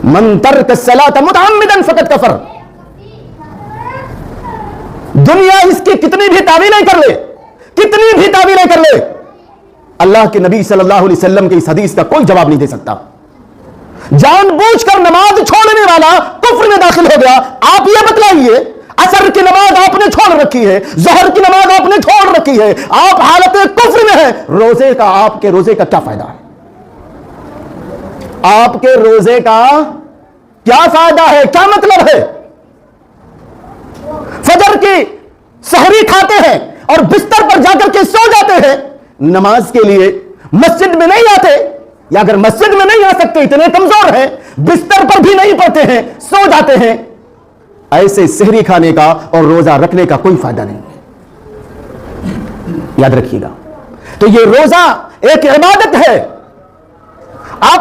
मन तर्क सलात मुतअम्मिदन फकत कफर। दुनिया इसकी कितनी भी तावीलें कर ले, कितनी भी तावीलें कर ले, अल्लाह के नबी सल्लल्लाहु अलैहि वसल्लम की इस हदीस का कोई जवाब नहीं दे सकता। जानबूझकर नमाज छोड़ने वाला कुफ्र में दाखिल हो गया। आप ये बतलाइए, असर की नमाज आपने छोड़ रखी है, जोहर की नमाज आपने छोड़ रखी है, आप हालत कुफ्र में है, रोजे का, आपके रोजे का क्या फायदा है? आपके रोजे का क्या फायदा है, क्या मतलब है? फजर की सहरी खाते हैं और बिस्तर पर जाकर के सो जाते हैं, नमाज के लिए मस्जिद में नहीं आते, या अगर मस्जिद में नहीं आ सकते, इतने कमजोर हैं, बिस्तर पर भी नहीं पड़ते हैं, सो जाते हैं। ऐसे सहरी खाने का और रोजा रखने का कोई फायदा नहीं है, याद रखिएगा। तो ये रोजा एक इबादत है। आप